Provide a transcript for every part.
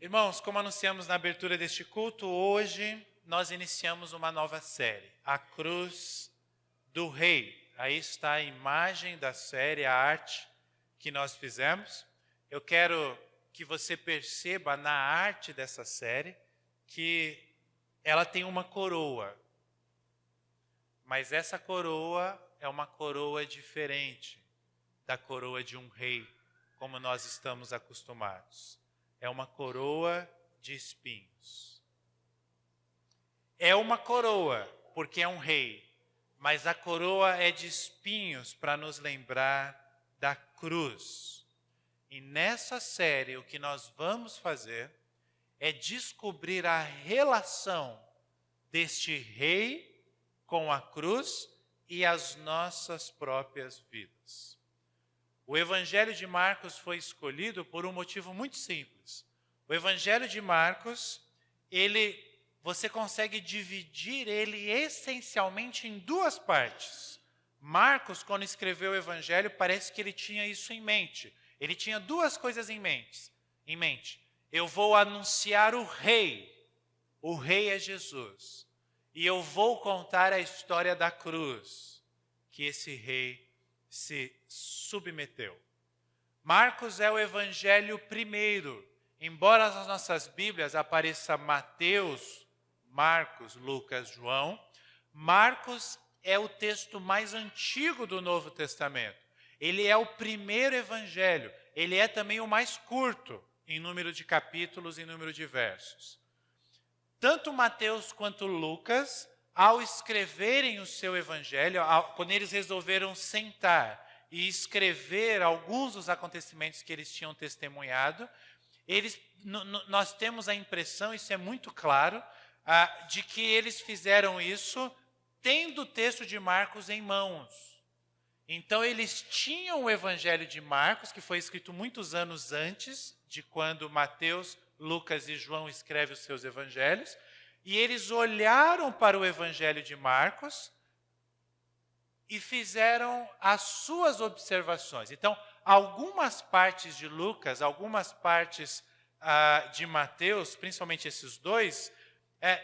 Irmãos, como anunciamos na abertura deste culto, hoje nós iniciamos uma nova série, A Cruz do Rei. Aí está a imagem da série, a arte que nós fizemos. Eu quero que você perceba na arte dessa série que ela tem uma coroa. Mas essa coroa é uma coroa diferente da coroa de um rei, como nós estamos acostumados. É uma coroa de espinhos. É uma coroa, porque é um rei, mas a coroa é de espinhos para nos lembrar da cruz. E nessa série, o que nós vamos fazer é descobrir a relação deste rei com a cruz e as nossas próprias vidas. O Evangelho de Marcos foi escolhido por um motivo muito simples. O Evangelho de Marcos, você consegue dividir ele essencialmente em duas partes. Marcos, quando escreveu o Evangelho, parece que ele tinha isso em mente. Ele tinha duas coisas em mente. Eu vou anunciar o rei é Jesus. E eu vou contar a história da cruz, que esse rei se submeteu. Marcos é o evangelho primeiro. Embora nas nossas Bíblias apareça Mateus, Marcos, Lucas, João, Marcos é o texto mais antigo do Novo Testamento. Ele é o primeiro evangelho. Ele é também o mais curto em número de capítulos e número de versos. Tanto Mateus quanto Lucas, ao escreverem o seu evangelho, quando eles resolveram sentar e escrever alguns dos acontecimentos que eles tinham testemunhado, nós temos a impressão, isso é muito claro, de que eles fizeram isso tendo o texto de Marcos em mãos. Então eles tinham o evangelho de Marcos, que foi escrito muitos anos antes de quando Mateus, Lucas e João escrevem os seus evangelhos, e eles olharam para o evangelho de Marcos e fizeram as suas observações. Então, algumas partes de Lucas, algumas partes de Mateus, principalmente esses dois,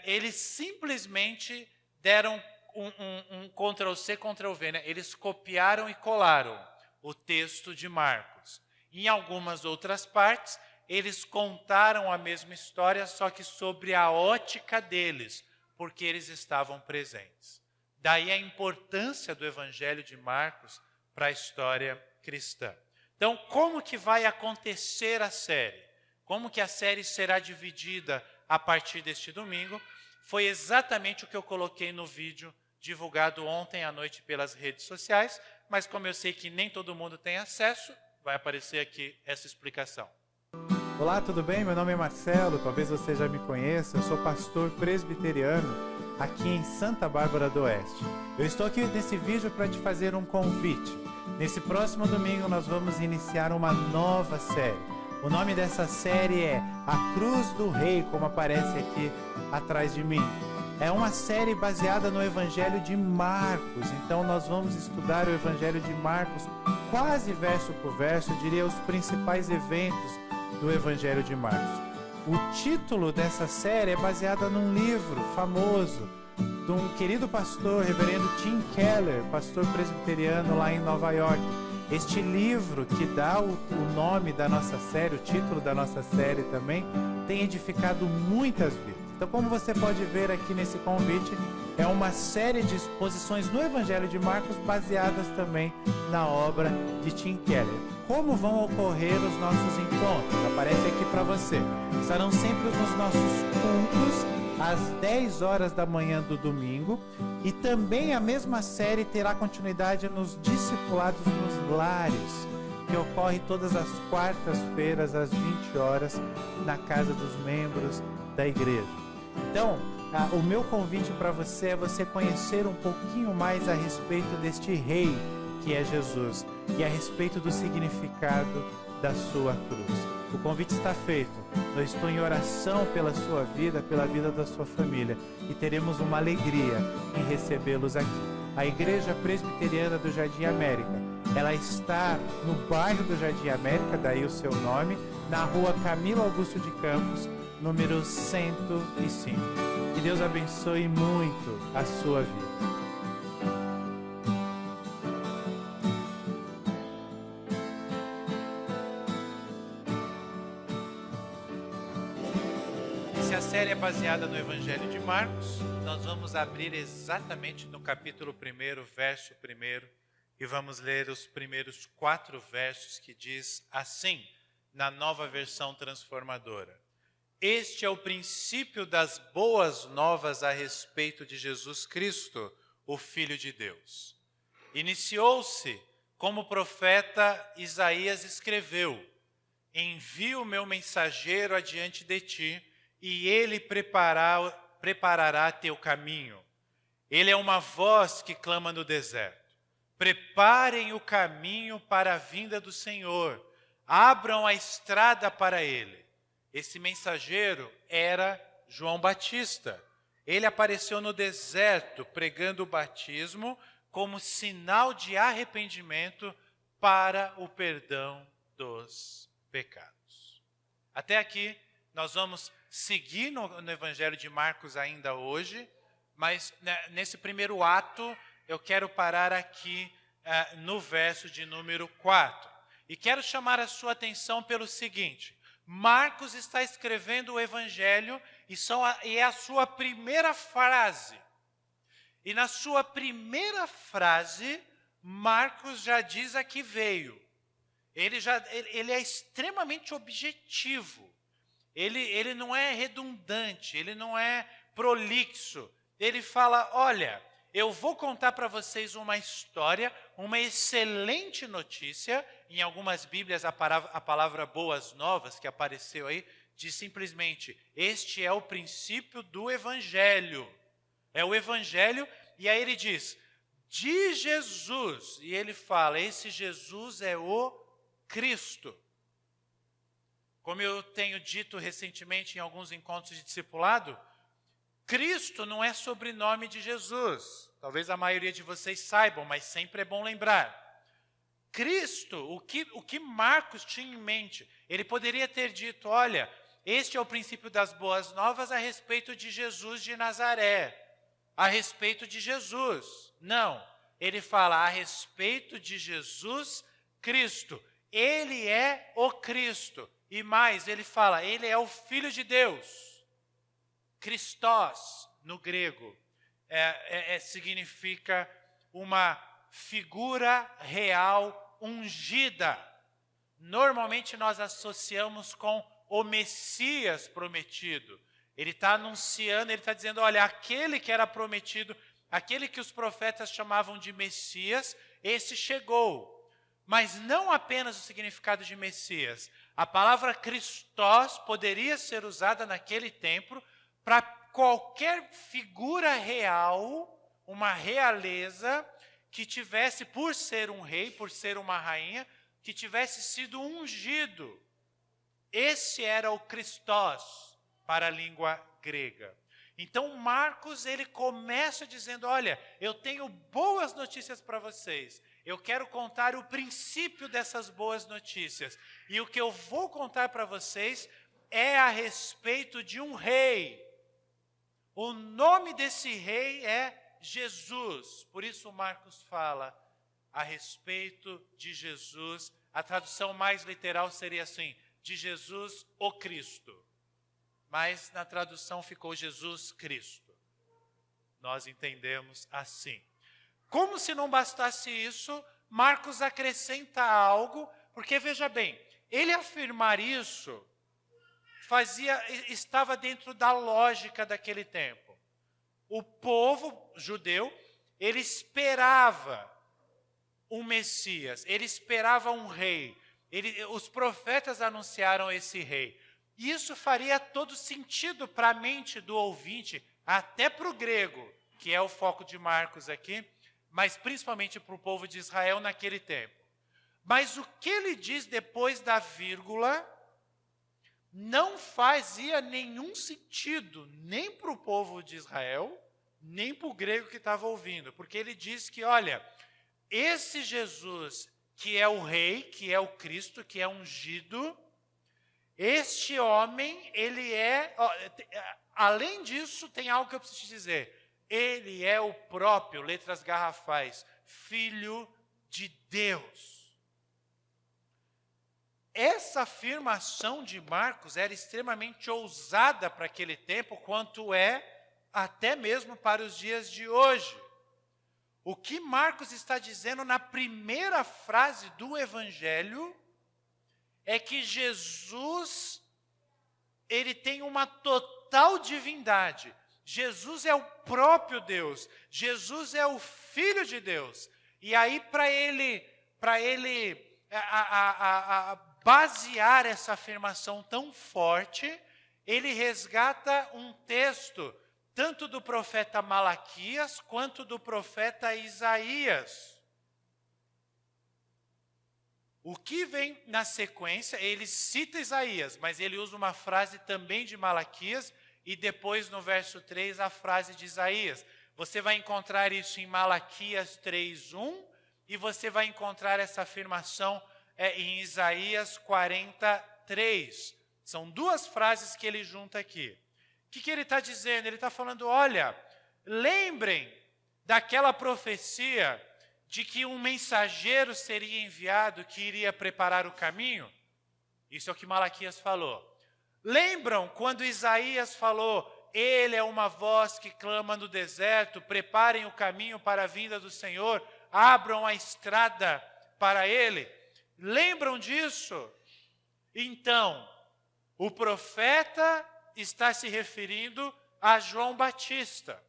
eles simplesmente deram um Ctrl+C, Ctrl+V, né? Eles copiaram e colaram o texto de Marcos. Em algumas outras partes, eles contaram a mesma história, só que sobre a ótica deles, porque eles estavam presentes. Daí a importância do Evangelho de Marcos para a história cristã. Então, como que vai acontecer a série? Como que a série será dividida a partir deste domingo? Foi exatamente o que eu coloquei no vídeo divulgado ontem à noite pelas redes sociais, mas como eu sei que nem todo mundo tem acesso, vai aparecer aqui essa explicação. Olá, tudo bem? Meu nome é Marcelo, talvez você já me conheça, eu sou pastor presbiteriano aqui em Santa Bárbara do Oeste. Eu estou aqui nesse vídeo para te fazer um convite. Nesse próximo domingo nós vamos iniciar uma nova série. O nome dessa série é A Cruz do Rei, como aparece aqui atrás de mim. É uma série baseada no Evangelho de Marcos, então nós vamos estudar o Evangelho de Marcos quase verso por verso, eu diria os principais eventos do Evangelho de Marcos. O título dessa série é baseado num livro famoso de um querido pastor, reverendo Tim Keller, pastor presbiteriano lá em Nova York. Este livro que dá o nome da nossa série, o título da nossa série também, tem edificado muitas vidas. Então, como você pode ver aqui nesse convite, é uma série de exposições no Evangelho de Marcos baseadas também na obra de Tim Keller. Como vão ocorrer os nossos encontros? Aparece aqui para você. Estarão sempre nos nossos cultos, às 10 horas da manhã do domingo. E também a mesma série terá continuidade nos discipulados nos lares, que ocorre todas as quartas-feiras, às 20 horas, na casa dos membros da igreja. Então, o meu convite para você é você conhecer um pouquinho mais a respeito deste rei que é Jesus e a respeito do significado da sua cruz. O convite está feito. Eu estou em oração pela sua vida, pela vida da sua família e teremos uma alegria em recebê-los aqui. A Igreja Presbiteriana do Jardim América, ela está no bairro do Jardim América, daí o seu nome, na rua Camilo Augusto de Campos, número 105. Que Deus abençoe muito a sua vida. A série é baseada no Evangelho de Marcos. Nós vamos abrir exatamente no capítulo 1, verso 1, e vamos ler os primeiros 4 versos que diz assim, na Nova Versão Transformadora. Este é o princípio das boas novas a respeito de Jesus Cristo, o Filho de Deus. Iniciou-se como o profeta Isaías escreveu: envio o meu mensageiro adiante de ti, e ele preparará teu caminho. Ele é uma voz que clama no deserto. Preparem o caminho para a vinda do Senhor. Abram a estrada para ele. Esse mensageiro era João Batista. Ele apareceu no deserto pregando o batismo como sinal de arrependimento para o perdão dos pecados. Até aqui nós vamos seguir no Evangelho de Marcos ainda hoje, mas nesse primeiro ato eu quero parar aqui no verso de número 4. E quero chamar a sua atenção pelo seguinte: Marcos está escrevendo o Evangelho e é a sua primeira frase. E na sua primeira frase, Marcos já diz a que veio. Ele é extremamente objetivo. Ele não é redundante, ele não é prolixo. Ele fala, olha, eu vou contar para vocês uma história, uma excelente notícia. Em algumas Bíblias a palavra boas novas que apareceu aí, diz simplesmente, este é o princípio do Evangelho. É o Evangelho, e aí ele diz, de Jesus. E ele fala, esse Jesus é o Cristo. Como eu tenho dito recentemente em alguns encontros de discipulado, Cristo não é sobrenome de Jesus. Talvez a maioria de vocês saibam, mas sempre é bom lembrar. Cristo, o que Marcos tinha em mente, ele poderia ter dito, olha, este é o princípio das boas novas a respeito de Jesus de Nazaré, a respeito de Jesus. Não, ele fala a respeito de Jesus Cristo. Ele é o Cristo. E mais, ele fala, ele é o Filho de Deus. Christos, no grego, significa uma figura real ungida. Normalmente nós associamos com o Messias prometido. Ele está anunciando, ele está dizendo, olha, aquele que era prometido, aquele que os profetas chamavam de Messias, esse chegou. Mas não apenas o significado de Messias. A palavra Christos poderia ser usada naquele tempo para qualquer figura real, uma realeza, que tivesse, por ser um rei, por ser uma rainha, que tivesse sido ungido. Esse era o Christos para a língua grega. Então Marcos, ele começa dizendo, olha, eu tenho boas notícias para vocês. Eu quero contar o princípio dessas boas notícias. E o que eu vou contar para vocês é a respeito de um rei. O nome desse rei é Jesus. Por isso Marcos fala a respeito de Jesus. A tradução mais literal seria assim, de Jesus o Cristo. Mas na tradução ficou Jesus Cristo. Nós entendemos assim. Como se não bastasse isso, Marcos acrescenta algo, porque veja bem, ele afirmar isso estava dentro da lógica daquele tempo. O povo judeu, ele esperava um Messias, ele esperava um rei. Os profetas anunciaram esse rei. Isso faria todo sentido para a mente do ouvinte, até para o grego, que é o foco de Marcos aqui, mas principalmente para o povo de Israel naquele tempo. Mas o que ele diz depois da vírgula não fazia nenhum sentido, nem para o povo de Israel, nem para o grego que estava ouvindo, porque ele diz que, olha, esse Jesus que é o rei, que é o Cristo, que é ungido, Este homem, ele é... além disso, tem algo que eu preciso te dizer. Ele é o próprio, letras garrafais, Filho de Deus. Essa afirmação de Marcos era extremamente ousada para aquele tempo, quanto é até mesmo para os dias de hoje. O que Marcos está dizendo na primeira frase do Evangelho é que Jesus, ele tem uma total divindade. Jesus é o próprio Deus. Jesus é o Filho de Deus. E aí, para ele basear essa afirmação tão forte, ele resgata um texto, tanto do profeta Malaquias, quanto do profeta Isaías. O que vem na sequência, ele cita Isaías, mas ele usa uma frase também de Malaquias, e depois no verso 3 a frase de Isaías. Você vai encontrar isso em Malaquias 3:1, e você vai encontrar essa afirmação em Isaías 43. São duas frases que ele junta aqui. O que ele está dizendo? Ele está falando, olha, lembrem daquela profecia de que um mensageiro seria enviado que iria preparar o caminho? Isso é o que Malaquias falou. Lembram quando Isaías falou, ele é uma voz que clama no deserto, preparem o caminho para a vinda do Senhor, abram a estrada para ele? Lembram disso? Então, o profeta está se referindo a João Batista.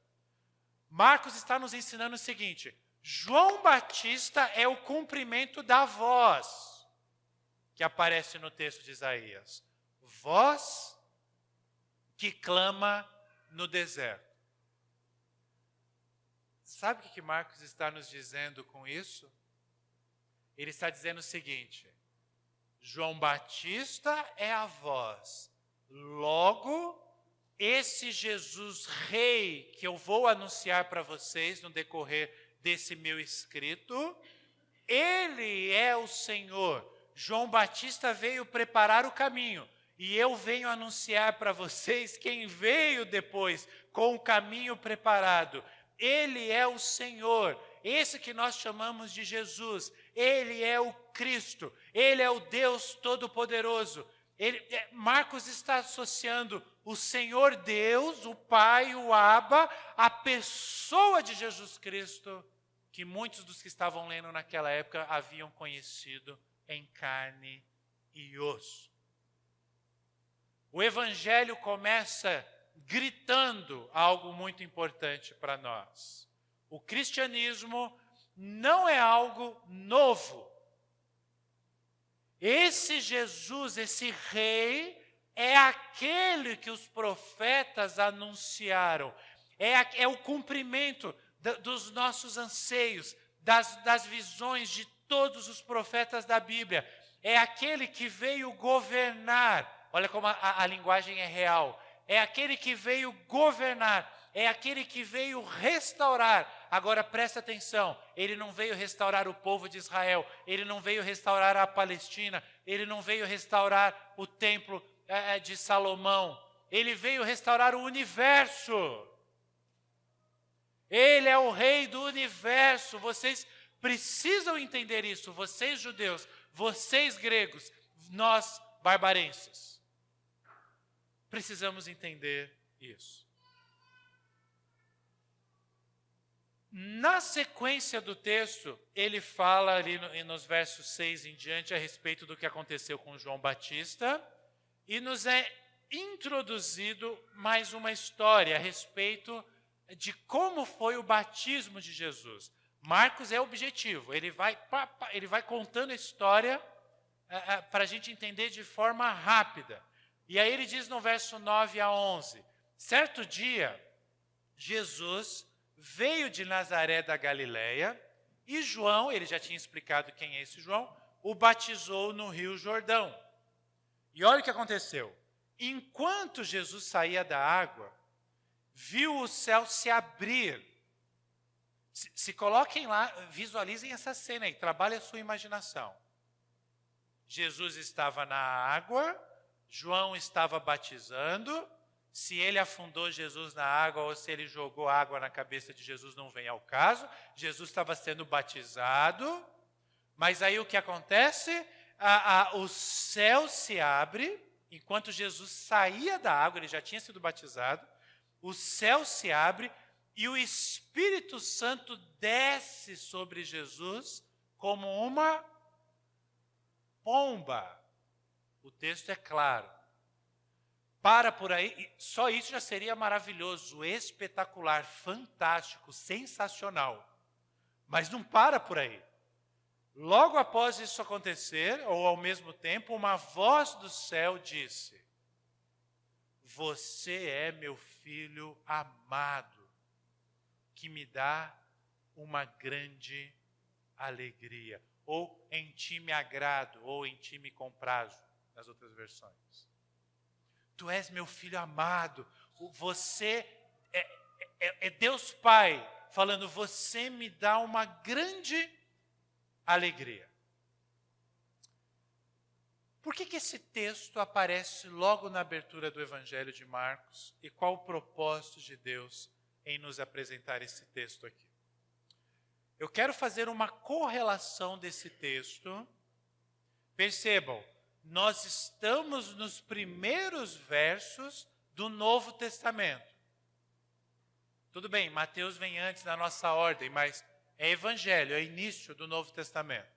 Marcos está nos ensinando o seguinte, João Batista é o cumprimento da voz que aparece no texto de Isaías. Voz que clama no deserto. Sabe o que Marcos está nos dizendo com isso? Ele está dizendo o seguinte, João Batista é a voz. Logo, esse Jesus Rei que eu vou anunciar para vocês no decorrer desse meu escrito, ele é o Senhor. João Batista veio preparar o caminho. E eu venho anunciar para vocês quem veio depois com o caminho preparado. Ele é o Senhor, esse que nós chamamos de Jesus. Ele é o Cristo, ele é o Deus Todo-Poderoso. Marcos está associando o Senhor Deus, o Pai, o Abba, a pessoa de Jesus Cristo, que muitos dos que estavam lendo naquela época haviam conhecido em carne e osso. O Evangelho começa gritando algo muito importante para nós. O cristianismo não é algo novo. Esse Jesus, esse rei, é aquele que os profetas anunciaram. É o cumprimento dos nossos anseios, das visões de todos os profetas da Bíblia. É aquele que veio governar. Olha como a linguagem é real. É aquele que veio governar. É aquele que veio restaurar. Agora presta atenção, ele não veio restaurar o povo de Israel, ele não veio restaurar a Palestina, ele não veio restaurar o templo de Salomão, ele veio restaurar o universo. Ele é o rei do universo. Vocês precisam entender isso, vocês judeus, vocês gregos, nós barbarenses. Precisamos entender isso. Na sequência do texto, ele fala ali nos versos 6 em diante a respeito do que aconteceu com João Batista e nos é introduzido mais uma história a respeito de como foi o batismo de Jesus. Marcos é objetivo, ele vai contando a história para a gente entender de forma rápida. E aí ele diz no verso 9 a 11, certo dia, Jesus veio de Nazaré da Galileia e João, ele já tinha explicado quem é esse João, o batizou no Rio Jordão. E olha o que aconteceu. Enquanto Jesus saía da água, viu o céu se abrir. Se coloquem lá, visualizem essa cena aí, trabalhem a sua imaginação. Jesus estava na água, João estava batizando. Se ele afundou Jesus na água ou se ele jogou água na cabeça de Jesus não vem ao caso. Jesus estava sendo batizado. Mas aí o que acontece? O céu se abre. Enquanto Jesus saía da água, ele já tinha sido batizado. O céu se abre e o Espírito Santo desce sobre Jesus como uma pomba. O texto é claro. Para por aí, só isso já seria maravilhoso, espetacular, fantástico, sensacional. Mas não para por aí. Logo após isso acontecer, ou ao mesmo tempo, uma voz do céu disse: você é meu filho amado, que me dá uma grande alegria. Ou em ti me agrado, ou em ti me comprazo, nas outras versões. Tu és meu filho amado, você é Deus Pai, falando, você me dá uma grande alegria. Por que esse texto aparece logo na abertura do Evangelho de Marcos? E qual o propósito de Deus em nos apresentar esse texto aqui? Eu quero fazer uma correlação desse texto. Percebam, nós estamos nos primeiros versos do Novo Testamento. Tudo bem, Mateus vem antes da nossa ordem, mas é Evangelho, é início do Novo Testamento.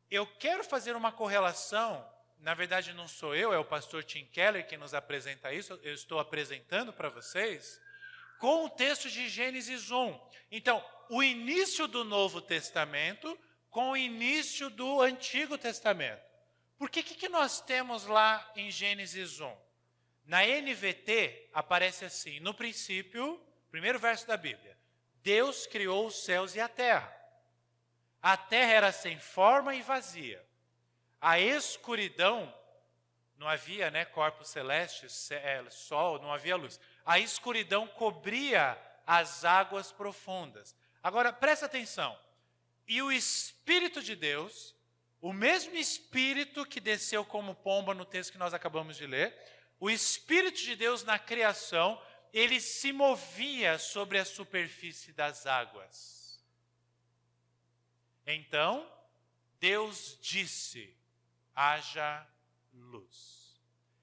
Eu quero fazer uma correlação, na verdade não sou eu, é o pastor Tim Keller que nos apresenta isso, eu estou apresentando para vocês, com o texto de Gênesis 1. Então, o início do Novo Testamento com o início do Antigo Testamento. Porque o que nós temos lá em Gênesis 1? Na NVT aparece assim, no princípio, primeiro verso da Bíblia, Deus criou os céus e a terra. A terra era sem forma e vazia. A escuridão, não havia corpos celestes, sol, não havia luz. A escuridão cobria as águas profundas. Agora, presta atenção. E o Espírito de Deus, o mesmo Espírito que desceu como pomba no texto que nós acabamos de ler, o Espírito de Deus na criação, ele se movia sobre a superfície das águas. Então, Deus disse, haja luz.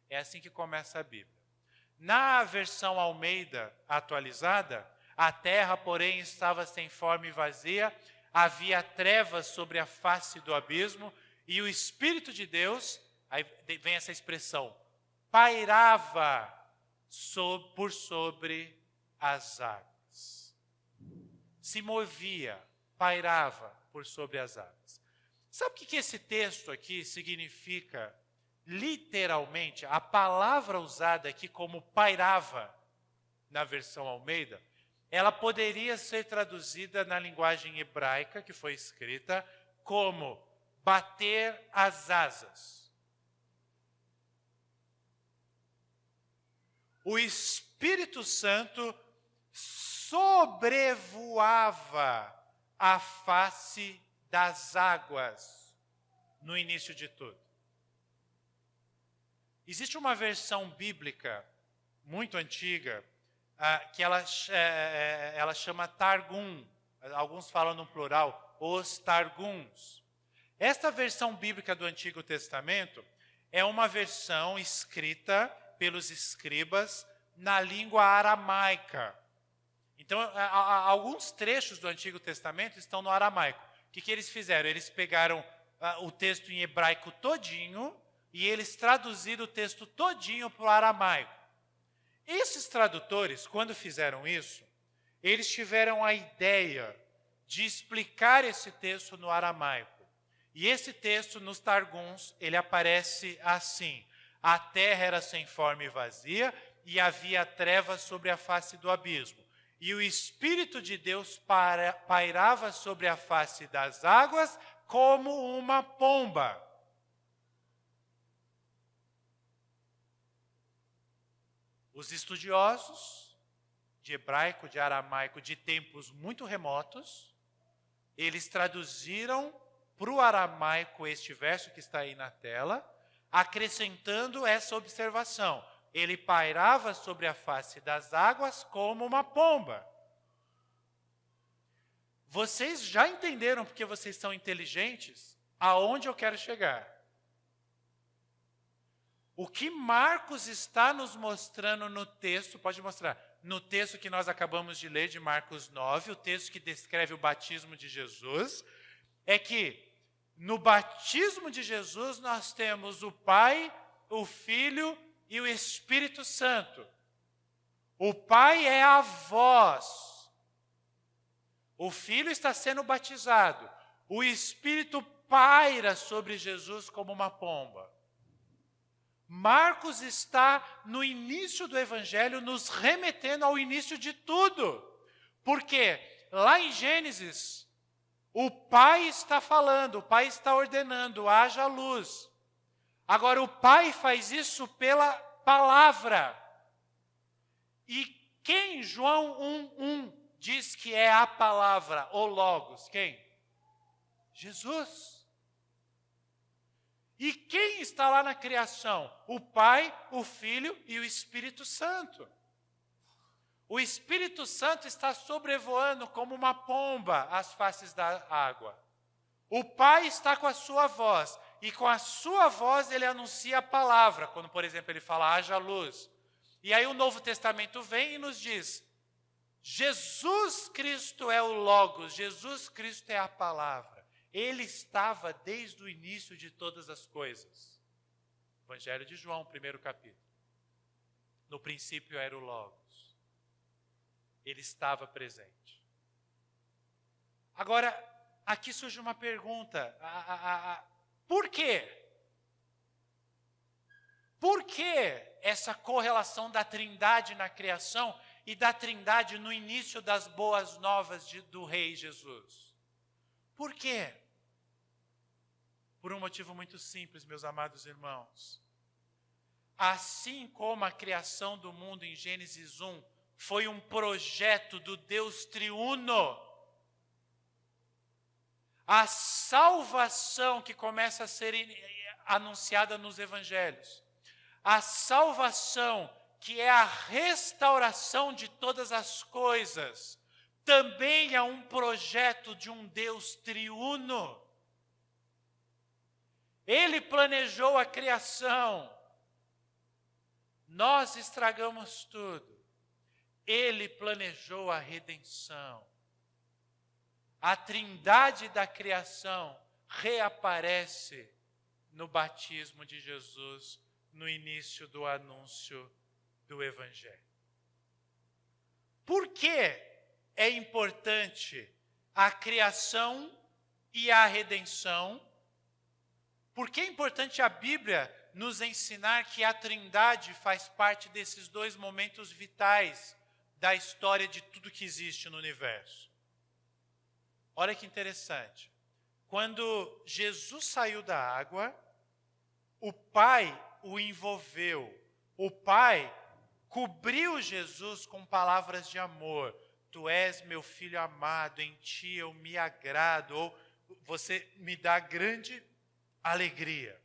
É assim que começa a Bíblia. Na versão Almeida atualizada, a terra, porém, estava sem forma e vazia, havia trevas sobre a face do abismo, e o Espírito de Deus, aí vem essa expressão, pairava por sobre as águas. Se movia, pairava por sobre as águas. Sabe o que esse texto aqui significa? Literalmente, a palavra usada aqui como pairava, na versão Almeida, ela poderia ser traduzida na linguagem hebraica, que foi escrita, como bater as asas. O Espírito Santo sobrevoava a face das águas no início de tudo. Existe uma versão bíblica muito antiga que ela chama Targum. Alguns falam no plural, os Targums. Esta versão bíblica do Antigo Testamento é uma versão escrita pelos escribas na língua aramaica. Então, alguns trechos do Antigo Testamento estão no aramaico. O que eles fizeram? Eles pegaram o texto em hebraico todinho e eles traduziram o texto todinho para o aramaico. Esses tradutores, quando fizeram isso, eles tiveram a ideia de explicar esse texto no aramaico. E esse texto, nos Targums, ele aparece assim: a terra era sem forma e vazia, e havia trevas sobre a face do abismo. E o Espírito de Deus pairava sobre a face das águas como uma pomba. Os estudiosos de hebraico, de aramaico, de tempos muito remotos, eles traduziram para o aramaico este verso que está aí na tela, acrescentando essa observação. Ele pairava sobre a face das águas como uma pomba. Vocês já entenderam, porque vocês são inteligentes, aonde eu quero chegar? O que Marcos está nos mostrando no texto, pode mostrar, no texto que nós acabamos de ler, de Marcos 9, o texto que descreve o batismo de Jesus, é que no batismo de Jesus nós temos o Pai, o Filho e o Espírito Santo. O Pai é a voz. O Filho está sendo batizado. O Espírito paira sobre Jesus como uma pomba. Marcos está no início do Evangelho nos remetendo ao início de tudo. Porque lá em Gênesis, o Pai está falando, o Pai está ordenando, haja luz. Agora o Pai faz isso pela palavra. E quem João 1:1 diz que é a palavra, o Logos? Quem? Jesus. E quem está lá na criação? O Pai, o Filho e o Espírito Santo. O Espírito Santo está sobrevoando como uma pomba as faces da água. O Pai está com a sua voz, e com a sua voz ele anuncia a palavra, quando, por exemplo, ele fala, haja luz. E aí o Novo Testamento vem e nos diz, Jesus Cristo é o Logos, Jesus Cristo é a palavra. Ele estava desde o início de todas as coisas. Evangelho de João, 1º capítulo. No princípio era o Logos. Ele estava presente. Agora, aqui surge uma pergunta. Por quê? Por que essa correlação da Trindade na criação e da Trindade no início das boas novas do Rei Jesus? Por quê? Por um motivo muito simples, meus amados irmãos. Assim como a criação do mundo em Gênesis 1 foi um projeto do Deus triuno, a salvação que começa a ser anunciada nos evangelhos, a salvação que é a restauração de todas as coisas, também é um projeto de um Deus triuno. Ele planejou a criação. Nós estragamos tudo. Ele planejou a redenção. A trindade da criação reaparece no batismo de Jesus, no início do anúncio do Evangelho. Por que é importante a criação e a redenção? Por que é importante a Bíblia nos ensinar que a Trindade faz parte desses dois momentos vitais da história de tudo que existe no universo? Olha que interessante. Quando Jesus saiu da água, o Pai o envolveu. O Pai cobriu Jesus com palavras de amor. Tu és meu filho amado, em ti eu me agrado, ou você me dá grande alegria.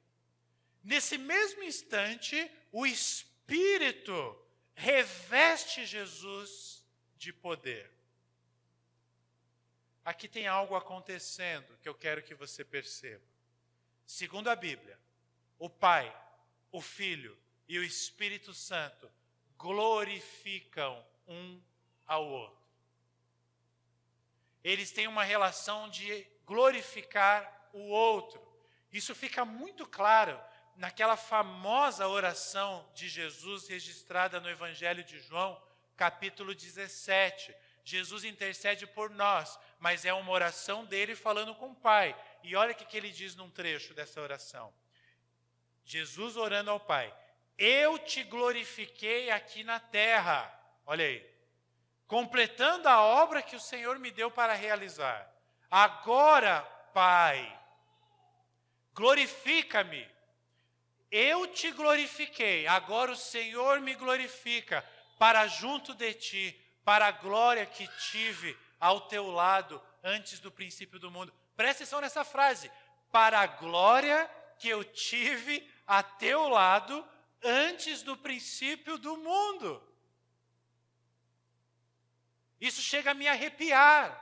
Nesse mesmo instante, o Espírito reveste Jesus de poder. Aqui tem algo acontecendo que eu quero que você perceba. Segundo a Bíblia, o Pai, o Filho e o Espírito Santo glorificam um ao outro. Eles têm uma relação de glorificar o outro. Isso fica muito claro naquela famosa oração de Jesus registrada no Evangelho de João, capítulo 17. Jesus intercede por nós, mas é uma oração dele falando com o Pai. E olha o que ele diz num trecho dessa oração. Jesus orando ao Pai. Eu te glorifiquei aqui na terra. Olha aí. Completando a obra que o Senhor me deu para realizar. Agora, Pai, glorifica-me. Eu te glorifiquei, agora o Senhor me glorifica, para junto de ti, para a glória que tive ao teu lado antes do princípio do mundo. Presta atenção nessa frase. Para a glória que eu tive a teu lado antes do princípio do mundo. Isso chega a me arrepiar.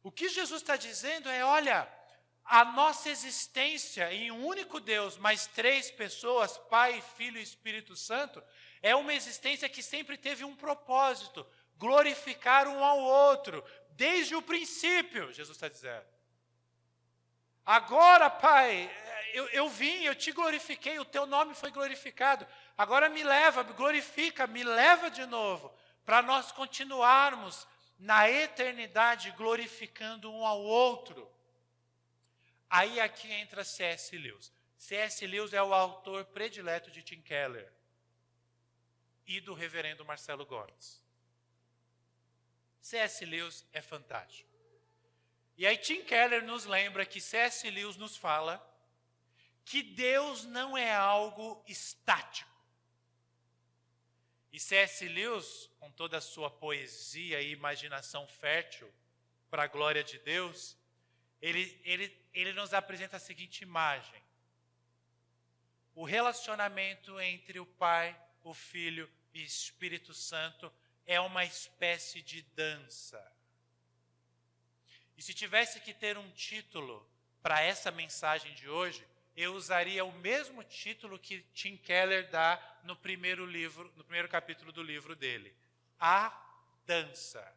O que Jesus está dizendo é, olha, a nossa existência em um único Deus, mais três pessoas, Pai, Filho e Espírito Santo, é uma existência que sempre teve um propósito, glorificar um ao outro, desde o princípio, Jesus está dizendo. Agora, Pai, eu vim, eu te glorifiquei, o teu nome foi glorificado. Agora me leva, me glorifica, me leva de novo, para nós continuarmos na eternidade glorificando um ao outro. Aí aqui entra C.S. Lewis. C.S. Lewis é o autor predileto de Tim Keller e do reverendo Marcelo Góes. C.S. Lewis é fantástico. E aí Tim Keller nos lembra que C.S. Lewis nos fala que Deus não é algo estático. E C.S. Lewis, com toda a sua poesia e imaginação fértil para a glória de Deus, ele nos apresenta a seguinte imagem. O relacionamento entre o Pai, o Filho e o Espírito Santo é uma espécie de dança. E se tivesse que ter um título para essa mensagem de hoje, eu usaria o mesmo título que Tim Keller dá no primeiro capítulo do livro dele. A dança.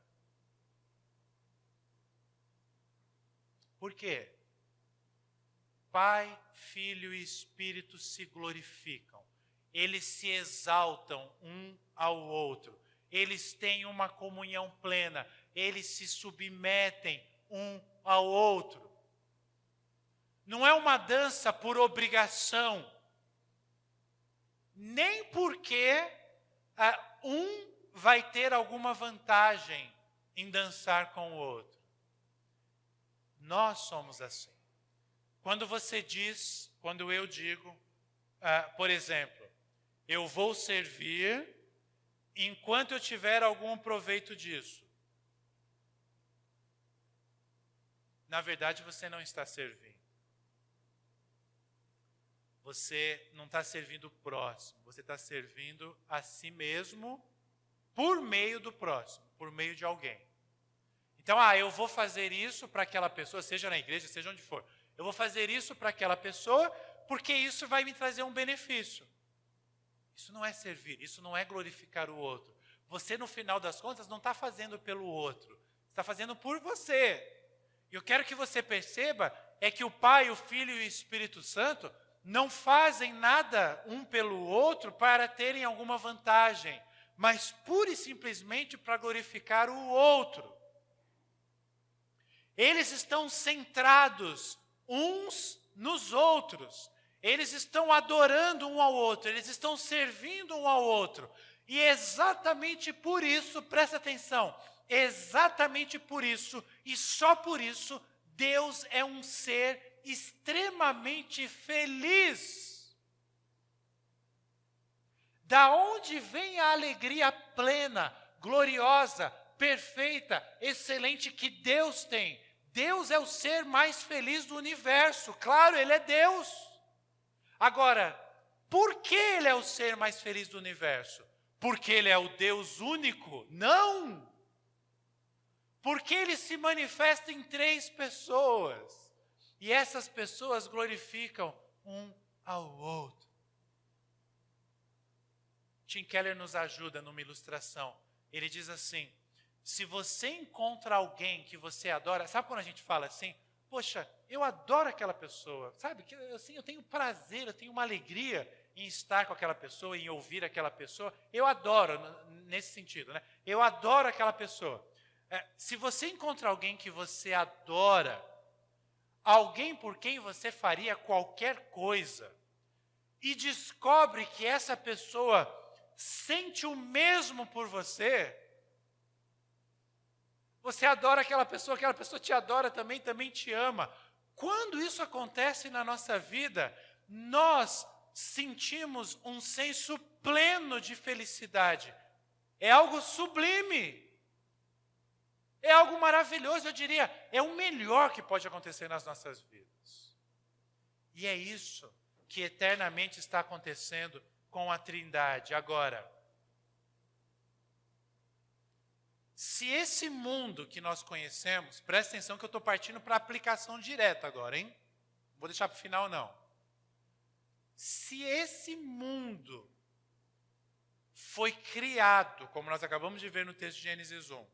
Por quê? Pai, Filho e Espírito se glorificam. Eles se exaltam um ao outro. Eles têm uma comunhão plena. Eles se submetem um ao outro. Não é uma dança por obrigação, nem porque um vai ter alguma vantagem em dançar com o outro. Nós somos assim. Quando eu digo, por exemplo, eu vou servir enquanto eu tiver algum proveito disso. Na verdade, você não está servindo. Você não está servindo o próximo, você está servindo a si mesmo por meio do próximo, por meio de alguém. Então, eu vou fazer isso para aquela pessoa, seja na igreja, seja onde for. Eu vou fazer isso para aquela pessoa porque isso vai me trazer um benefício. Isso não é servir, isso não é glorificar o outro. Você, no final das contas, não está fazendo pelo outro, está fazendo por você. E eu quero que você perceba é que o Pai, o Filho e o Espírito Santo não fazem nada um pelo outro para terem alguma vantagem, mas pura e simplesmente para glorificar o outro. Eles estão centrados uns nos outros. Eles estão adorando um ao outro, eles estão servindo um ao outro. E exatamente por isso, presta atenção, exatamente por isso e só por isso, Deus é um ser extremamente feliz. Da onde vem a alegria plena, gloriosa, perfeita, excelente que Deus tem? Deus é o ser mais feliz do universo. Claro, Ele é Deus. Agora, por que Ele é o ser mais feliz do universo? Porque Ele é o Deus único? Não! Porque Ele se manifesta em três pessoas. E essas pessoas glorificam um ao outro. Tim Keller nos ajuda numa ilustração. Ele diz assim, se você encontra alguém que você adora, sabe quando a gente fala assim, poxa, eu adoro aquela pessoa, sabe? Assim, eu tenho prazer, eu tenho uma alegria em estar com aquela pessoa, em ouvir aquela pessoa. Eu adoro, nesse sentido, né? Eu adoro aquela pessoa. Se você encontra alguém que você adora, alguém por quem você faria qualquer coisa, e descobre que essa pessoa sente o mesmo por você, você adora aquela pessoa te adora também te ama. Quando isso acontece na nossa vida, nós sentimos um senso pleno de felicidade. É algo sublime. É algo maravilhoso, eu diria, é o melhor que pode acontecer nas nossas vidas. E é isso que eternamente está acontecendo com a Trindade. Agora, se esse mundo que nós conhecemos, presta atenção que eu estou partindo para a aplicação direta agora, hein? Não vou deixar para o final, não. Se esse mundo foi criado, como nós acabamos de ver no texto de Gênesis 1,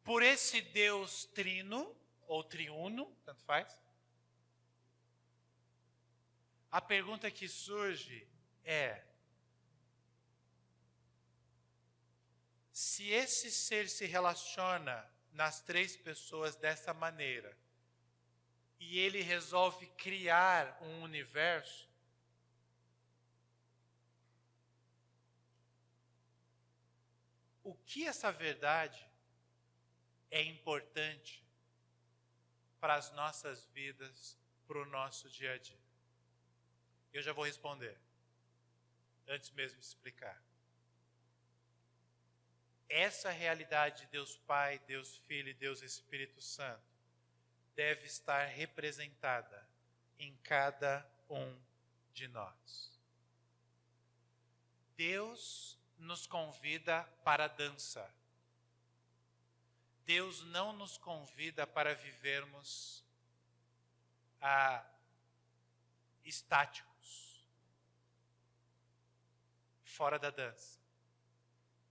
por esse Deus trino, ou triuno, tanto faz, a pergunta que surge é: se esse ser se relaciona nas três pessoas dessa maneira, e ele resolve criar um universo, o que essa verdade é importante para as nossas vidas, para o nosso dia a dia? Eu já vou responder, antes mesmo de explicar. Essa realidade de Deus Pai, Deus Filho e Deus Espírito Santo deve estar representada em cada um de nós. Deus nos convida para a dança. Deus não nos convida para vivermos estáticos, fora da dança,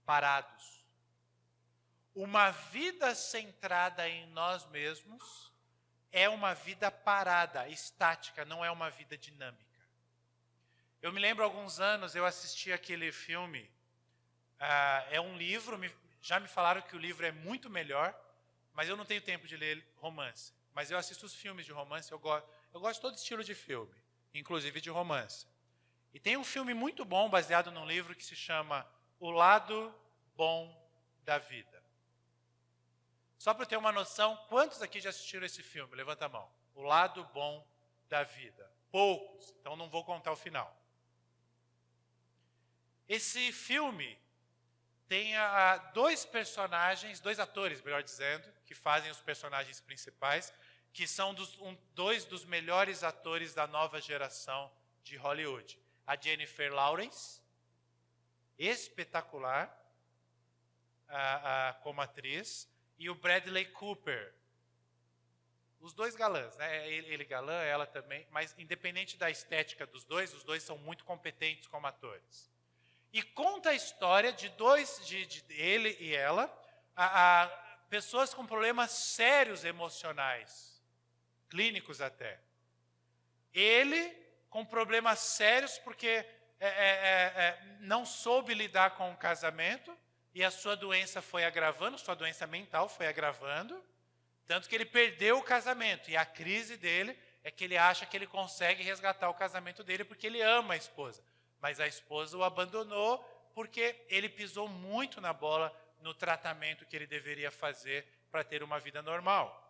parados. Uma vida centrada em nós mesmos é uma vida parada, estática, não é uma vida dinâmica. Eu me lembro, há alguns anos, eu assisti aquele filme, é um livro, já me falaram que o livro é muito melhor, mas eu não tenho tempo de ler romance. Mas eu assisto os filmes de romance, eu gosto de todo estilo de filme, inclusive de romance. E tem um filme muito bom, baseado num livro, que se chama O Lado Bom da Vida. Só para eu ter uma noção, quantos aqui já assistiram esse filme? Levanta a mão. O Lado Bom da Vida. Poucos, então não vou contar o final. Esse filme tem dois personagens, dois atores, melhor dizendo, que fazem os personagens principais, que são dois dos melhores atores da nova geração de Hollywood. A Jennifer Lawrence, espetacular como atriz, e o Bradley Cooper. Os dois galãs, né? Ele galã, ela também, mas independente da estética dos dois, os dois são muito competentes como atores. E conta a história de ele e ela, pessoas com problemas sérios emocionais, clínicos até. Ele com problemas sérios porque não soube lidar com o casamento e a sua doença foi agravando, sua doença mental foi agravando, tanto que ele perdeu o casamento. E a crise dele é que ele acha que ele consegue resgatar o casamento dele porque ele ama a esposa. Mas a esposa o abandonou porque ele pisou muito na bola no tratamento que ele deveria fazer para ter uma vida normal.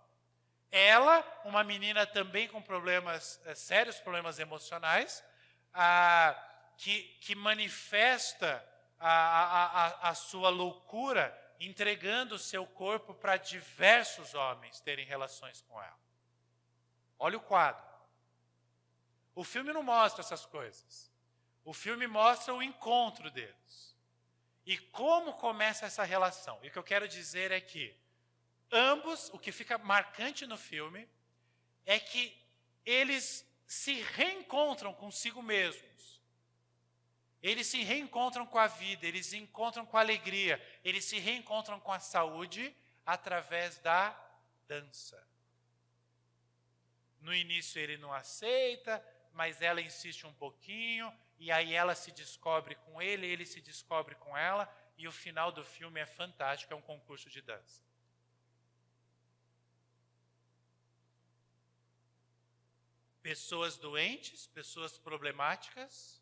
Ela, uma menina também com problemas, sérios problemas emocionais, que manifesta a sua loucura entregando o seu corpo para diversos homens terem relações com ela. Olha o quadro. O filme não mostra essas coisas. O filme mostra o encontro deles. E como começa essa relação. E o que eu quero dizer é que ambos, o que fica marcante no filme, é que eles se reencontram consigo mesmos. Eles se reencontram com a vida, eles se encontram com a alegria, eles se reencontram com a saúde através da dança. No início ele não aceita, mas ela insiste um pouquinho, e aí ela se descobre com ele se descobre com ela, e o final do filme é fantástico, é um concurso de dança. Pessoas doentes, pessoas problemáticas,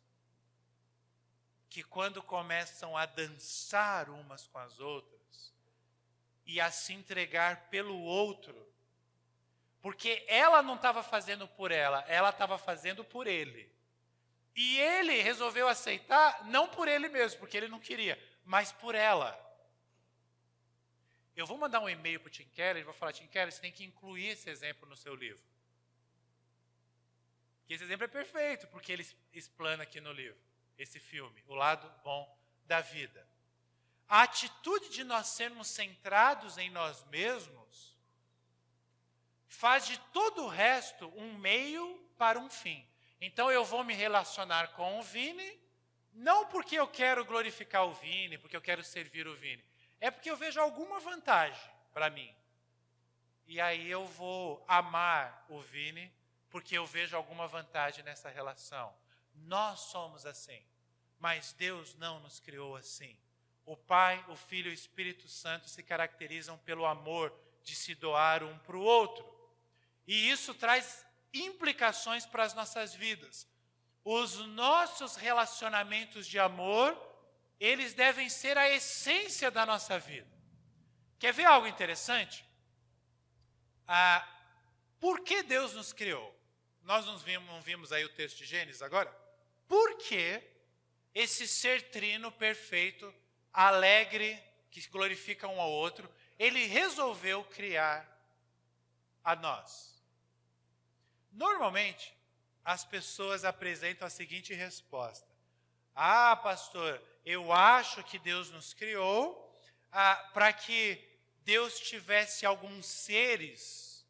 que quando começam a dançar umas com as outras e a se entregar pelo outro, porque ela não estava fazendo por ela estava fazendo por ele. E ele resolveu aceitar, não por ele mesmo, porque ele não queria, mas por ela. Eu vou mandar um e-mail para o Tim Keller e vou falar: Tim Keller, você tem que incluir esse exemplo no seu livro. Que esse exemplo é perfeito, porque ele explana aqui no livro, esse filme, o lado bom da vida. A atitude de nós sermos centrados em nós mesmos faz de todo o resto um meio para um fim. Então eu vou me relacionar com o Vini, não porque eu quero glorificar o Vini, porque eu quero servir o Vini, é porque eu vejo alguma vantagem para mim. E aí eu vou amar o Vini, porque eu vejo alguma vantagem nessa relação. Nós somos assim, mas Deus não nos criou assim. O Pai, o Filho e o Espírito Santo se caracterizam pelo amor de se doar um para o outro. E isso traz implicações para as nossas vidas. Os nossos relacionamentos de amor, eles devem ser a essência da nossa vida. Quer ver algo interessante? Por que Deus nos criou? Nós não vimos aí o texto de Gênesis agora? Por que esse ser trino perfeito, alegre, que glorifica um ao outro, ele resolveu criar a nós? Normalmente, as pessoas apresentam a seguinte resposta: pastor, eu acho que Deus nos criou para que Deus tivesse alguns seres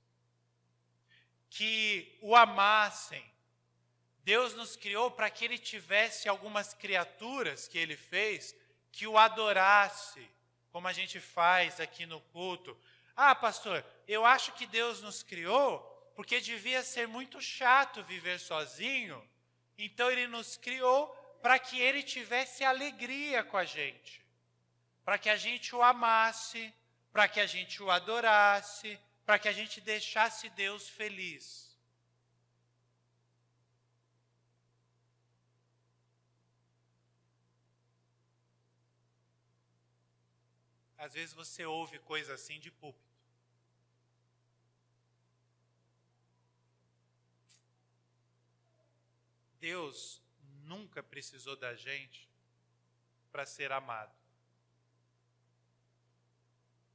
que o amassem. Deus nos criou para que Ele tivesse algumas criaturas que Ele fez que o adorasse, como a gente faz aqui no culto. Pastor, eu acho que Deus nos criou porque devia ser muito chato viver sozinho, então Ele nos criou para que Ele tivesse alegria com a gente, para que a gente o amasse, para que a gente o adorasse, para que a gente deixasse Deus feliz. Às vezes você ouve coisa assim de púlpito. Deus nunca precisou da gente para ser amado.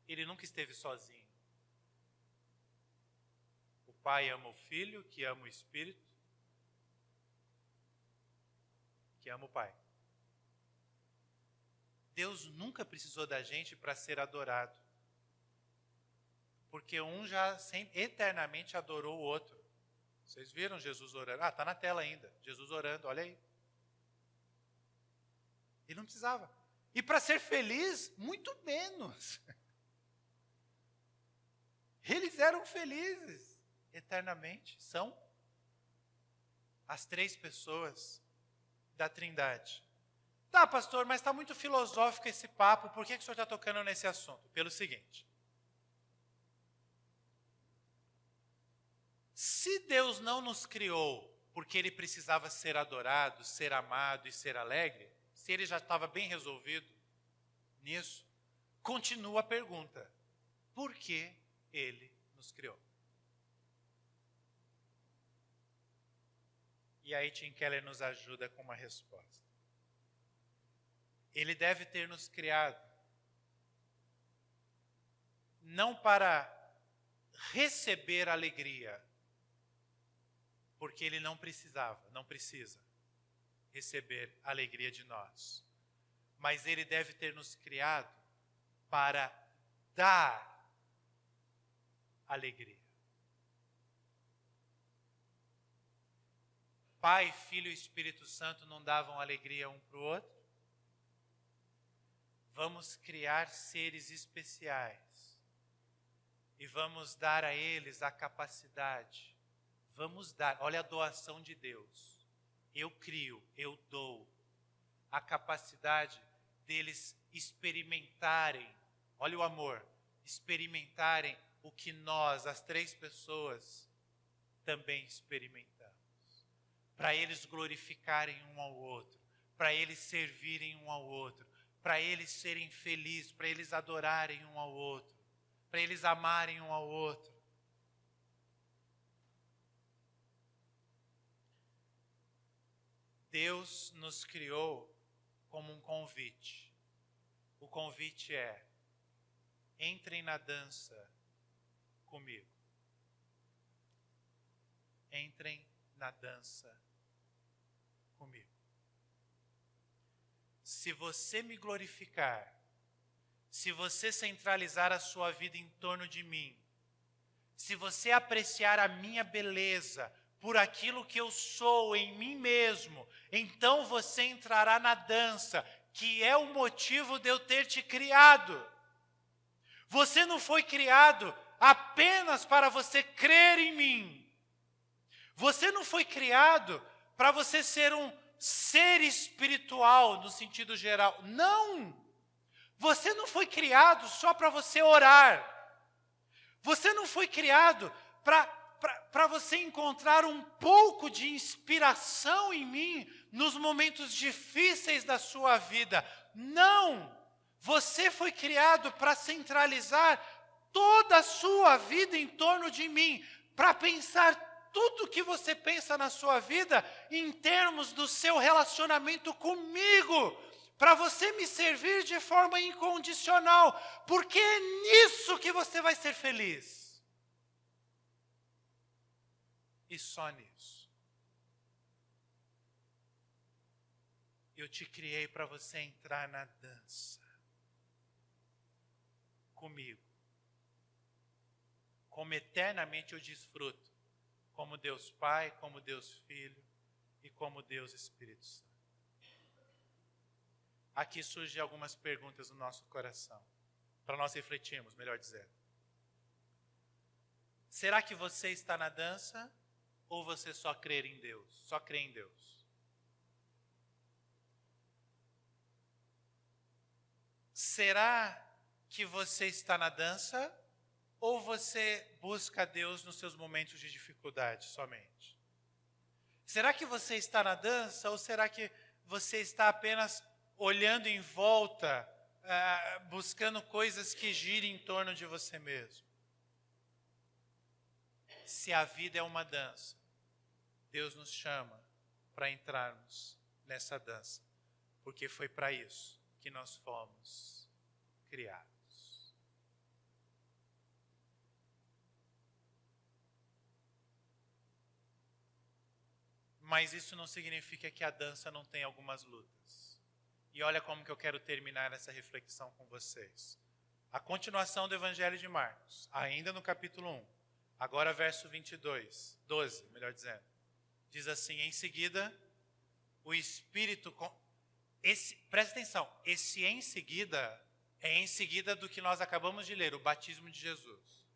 Ele nunca esteve sozinho. O Pai ama o Filho, que ama o Espírito, que ama o Pai. Deus nunca precisou da gente para ser adorado. Porque um já eternamente adorou o outro. Vocês viram Jesus orando? Está na tela ainda. Jesus orando, olha aí. Ele não precisava. E para ser feliz, muito menos. Eles eram felizes eternamente. São as três pessoas da Trindade. Tá, pastor, mas está muito filosófico esse papo. Por que o senhor está tocando nesse assunto? Pelo seguinte. Se Deus não nos criou porque Ele precisava ser adorado, ser amado e ser alegre, se Ele já estava bem resolvido nisso, continua a pergunta: por que Ele nos criou? E aí Tim Keller nos ajuda com uma resposta. Ele deve ter nos criado não para receber alegria, porque Ele não precisa receber a alegria de nós. Mas Ele deve ter nos criado para dar alegria. Pai, Filho e Espírito Santo não davam alegria um para o outro? Vamos criar seres especiais e vamos dar a eles a capacidade. Vamos dar, olha a doação de Deus. Eu crio, eu dou. A capacidade deles experimentarem, olha o amor, experimentarem o que nós, as três pessoas, também experimentamos. Para eles glorificarem um ao outro, para eles servirem um ao outro, para eles serem felizes, para eles adorarem um ao outro, para eles amarem um ao outro. Deus nos criou como um convite. O convite é: entrem na dança comigo. Entrem na dança comigo. Se você me glorificar, se você centralizar a sua vida em torno de mim, se você apreciar a minha beleza por aquilo que eu sou em mim mesmo, então você entrará na dança, que é o motivo de eu ter te criado. Você não foi criado apenas para você crer em mim. Você não foi criado para você ser um ser espiritual no sentido geral. Não! Você não foi criado só para você orar. Você não foi criado para você encontrar um pouco de inspiração em mim nos momentos difíceis da sua vida. Não! Você foi criado para centralizar toda a sua vida em torno de mim, para pensar tudo que você pensa na sua vida em termos do seu relacionamento comigo, para você me servir de forma incondicional, porque é nisso que você vai ser feliz. E só nisso. Eu te criei para você entrar na dança comigo. Como eternamente eu desfruto, como Deus Pai, como Deus Filho e como Deus Espírito Santo. Aqui surgem algumas perguntas no nosso coração, para nós refletirmos, melhor dizendo. Será que você está na dança ou você só crê em Deus? Só crê em Deus? Será que você está na dança ou você busca Deus nos seus momentos de dificuldade somente? Será que você está na dança ou será que você está apenas olhando em volta, buscando coisas que girem em torno de você mesmo? Se a vida é uma dança, Deus nos chama para entrarmos nessa dança, porque foi para isso que nós fomos criados. Mas isso não significa que a dança não tem algumas lutas. E olha como que eu quero terminar essa reflexão com vocês. A continuação do Evangelho de Marcos, ainda no capítulo 1, agora verso 12, melhor dizendo. Diz assim, em seguida, o Espírito... presta atenção, esse em seguida é em seguida do que nós acabamos de ler, o batismo de Jesus.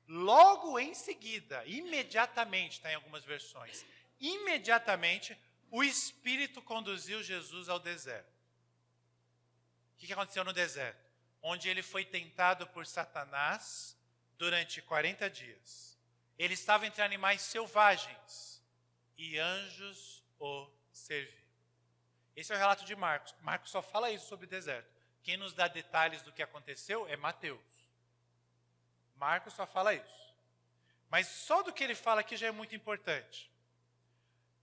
Logo em seguida, imediatamente, está em algumas versões, imediatamente, o Espírito conduziu Jesus ao deserto. O que aconteceu no deserto? Onde ele foi tentado por Satanás durante 40 dias. Ele estava entre animais selvagens e anjos o serviam. Esse é o relato de Marcos. Marcos só fala isso sobre o deserto. Quem nos dá detalhes do que aconteceu é Mateus. Marcos só fala isso. Mas só do que ele fala aqui já é muito importante.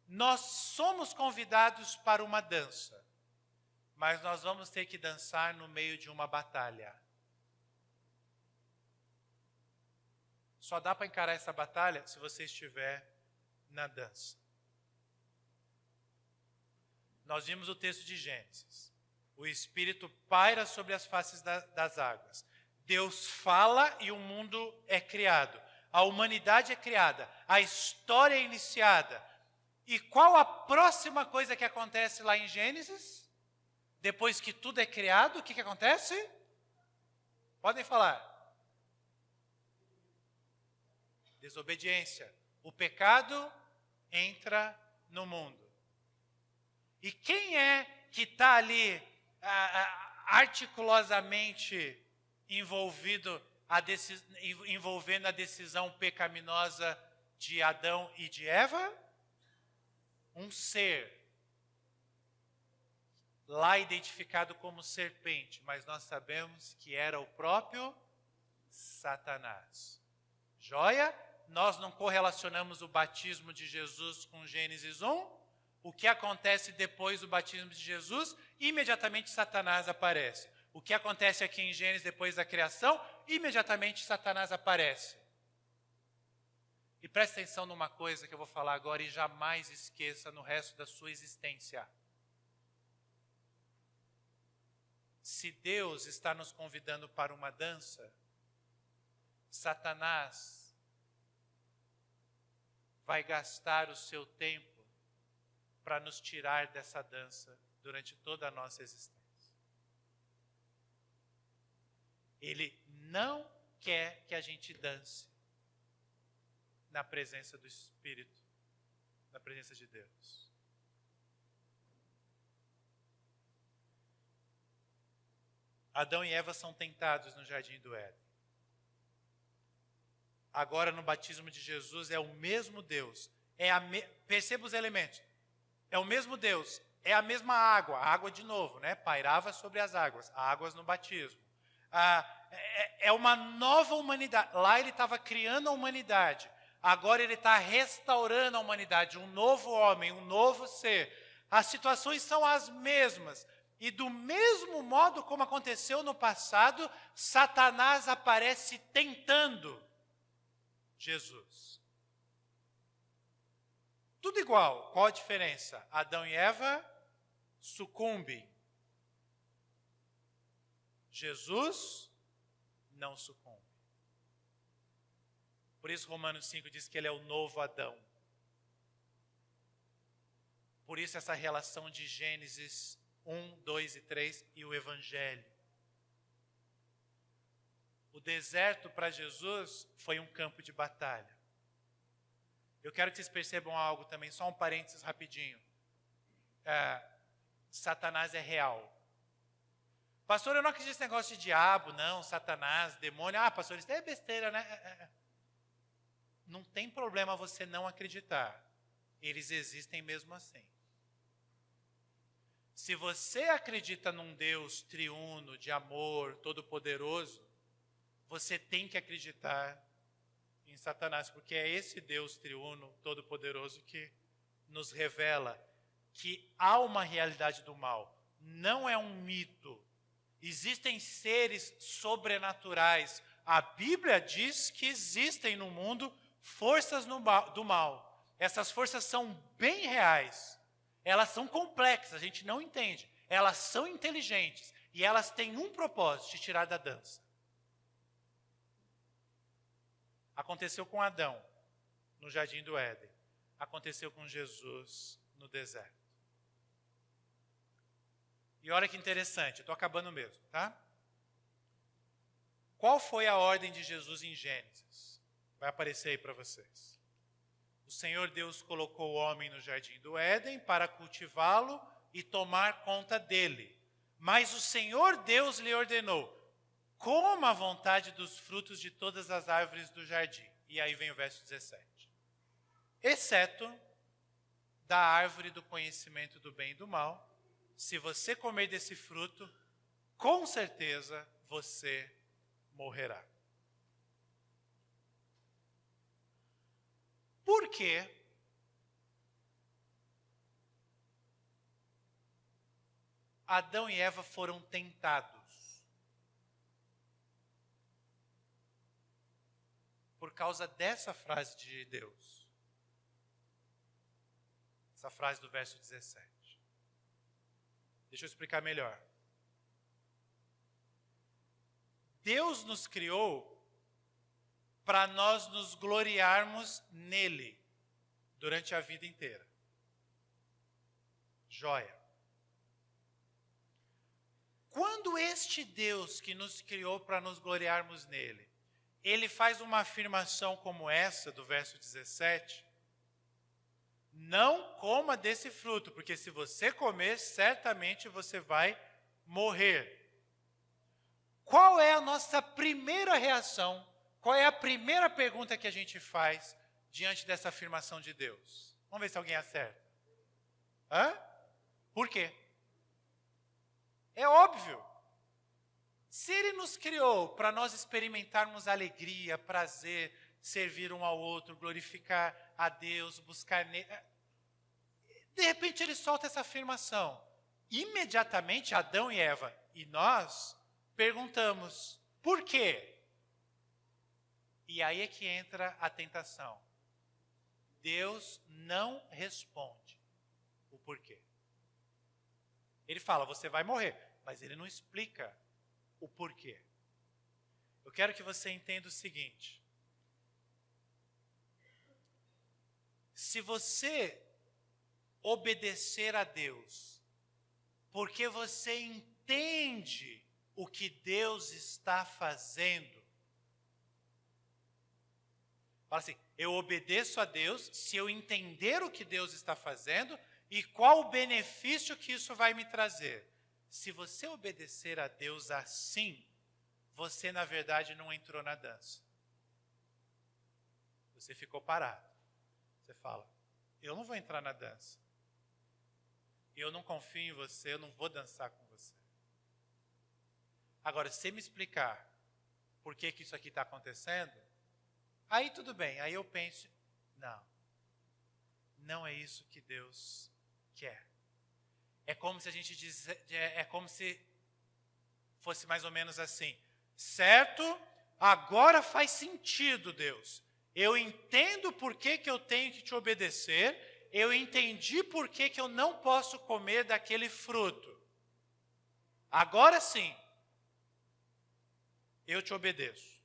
Nós somos convidados para uma dança, mas nós vamos ter que dançar no meio de uma batalha. Só dá para encarar essa batalha se você estiver na dança. Nós vimos o texto de Gênesis. O Espírito paira sobre as faces das águas. Deus fala e o mundo é criado. A humanidade é criada. A história é iniciada. E qual a próxima coisa que acontece lá em Gênesis? Depois que tudo é criado, o que acontece? Podem falar. Desobediência. O pecado entra no mundo. E quem é que está ali articulosamente envolvendo a decisão pecaminosa de Adão e de Eva? Um ser, lá identificado como serpente, mas nós sabemos que era o próprio Satanás. Joia? Nós não correlacionamos o batismo de Jesus com Gênesis 1. O que acontece depois do batismo de Jesus? Imediatamente Satanás aparece. O que acontece aqui em Gênesis depois da criação? Imediatamente Satanás aparece. E preste atenção numa coisa que eu vou falar agora e jamais esqueça no resto da sua existência. Se Deus está nos convidando para uma dança, Satanás vai gastar o seu tempo para nos tirar dessa dança durante toda a nossa existência. Ele não quer que a gente dance na presença do Espírito, na presença de Deus. Adão e Eva são tentados no jardim do Éden. Agora, no batismo de Jesus, é o mesmo Deus. Perceba os elementos. É o mesmo Deus. É a mesma água. A água de novo, né? Pairava sobre as águas. Águas no batismo. É uma nova humanidade. Lá ele estava criando a humanidade. Agora ele está restaurando a humanidade. Um novo homem, um novo ser. As situações são as mesmas. E do mesmo modo como aconteceu no passado, Satanás aparece tentando Jesus. Tudo igual. Qual a diferença? Adão e Eva sucumbem. Jesus não sucumbe. Por isso Romanos 5 diz que ele é o novo Adão. Por isso essa relação de Gênesis 1, 2 e 3 e o Evangelho. O deserto para Jesus foi um campo de batalha. Eu quero que vocês percebam algo também, só um parênteses rapidinho. Satanás é real. Pastor, eu não acredito nesse negócio de diabo, não, Satanás, demônio. Pastor, isso é besteira, né? Não tem problema você não acreditar. Eles existem mesmo assim. Se você acredita num Deus triuno, de amor, todo-poderoso, você tem que acreditar em Satanás, porque é esse Deus triuno, todo-poderoso, que nos revela que há uma realidade do mal. Não é um mito. Existem seres sobrenaturais. A Bíblia diz que existem no mundo forças do mal. Essas forças são bem reais. Elas são complexas, a gente não entende. Elas são inteligentes e elas têm um propósito, te tirar da dança. Aconteceu com Adão no jardim do Éden. Aconteceu com Jesus no deserto. E olha que interessante, eu estou acabando mesmo, tá? Qual foi a ordem de Jesus em Gênesis? Vai aparecer aí para vocês. O Senhor Deus colocou o homem no jardim do Éden para cultivá-lo e tomar conta dele. Mas o Senhor Deus lhe ordenou: coma à vontade dos frutos de todas as árvores do jardim. E aí vem o verso 17. Exceto da árvore do conhecimento do bem e do mal. Se você comer desse fruto, com certeza você morrerá. Por quê? Adão e Eva foram tentados por causa dessa frase de Deus. Essa frase do verso 17. Deixa eu explicar melhor. Deus nos criou para nós nos gloriarmos nele durante a vida inteira. Joia. Quando este Deus que nos criou para nos gloriarmos nele, ele faz uma afirmação como essa do verso 17, não coma desse fruto, porque se você comer, certamente você vai morrer. Qual é a nossa primeira reação? Qual é a primeira pergunta que a gente faz diante dessa afirmação de Deus? Vamos ver se alguém acerta. Por quê? É óbvio. Se ele nos criou para nós experimentarmos alegria, prazer, servir um ao outro, glorificar a Deus, buscar nele. De repente ele solta essa afirmação. Imediatamente Adão e Eva e nós perguntamos, por quê? E aí é que entra a tentação. Deus não responde o porquê. Ele fala, você vai morrer, mas ele não explica o porquê. Eu quero que você entenda o seguinte. Se você obedecer a Deus, porque você entende o que Deus está fazendo, fala assim, eu obedeço a Deus se eu entender o que Deus está fazendo e qual o benefício que isso vai me trazer. Se você obedecer a Deus assim, você na verdade não entrou na dança. Você ficou parado. Você fala, eu não vou entrar na dança. Eu não confio em você, eu não vou dançar com você. Agora, se você me explicar por que isso aqui está acontecendo, aí tudo bem, aí eu penso, não é isso que Deus quer. É como se a gente é como se fosse mais ou menos assim, certo? Agora faz sentido, Deus. Eu entendo por que eu tenho que te obedecer, eu entendi por que eu não posso comer daquele fruto. Agora sim, eu te obedeço.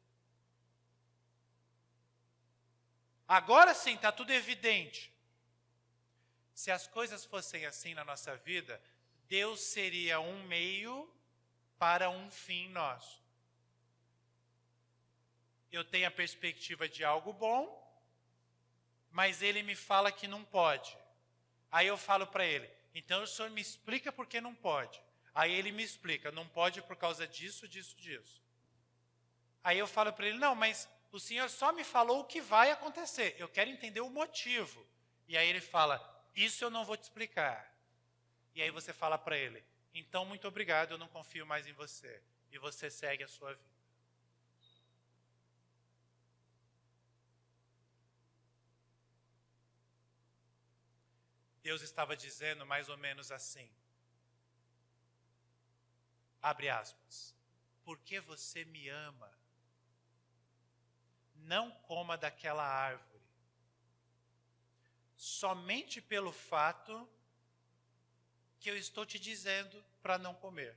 Agora sim, está tudo evidente. Se as coisas fossem assim na nossa vida, Deus seria um meio para um fim nosso. Eu tenho a perspectiva de algo bom, mas ele me fala que não pode. Aí eu falo para ele, então o senhor me explica por que não pode. Aí ele me explica, não pode por causa disso, disso, disso. Aí eu falo para ele, não, mas o senhor só me falou o que vai acontecer, eu quero entender o motivo. E aí ele fala, isso eu não vou te explicar. E aí você fala para ele, então muito obrigado, eu não confio mais em você. E você segue a sua vida. Deus estava dizendo mais ou menos assim, abre aspas, porque você me ama, não coma daquela árvore, somente pelo fato que eu estou te dizendo para não comer.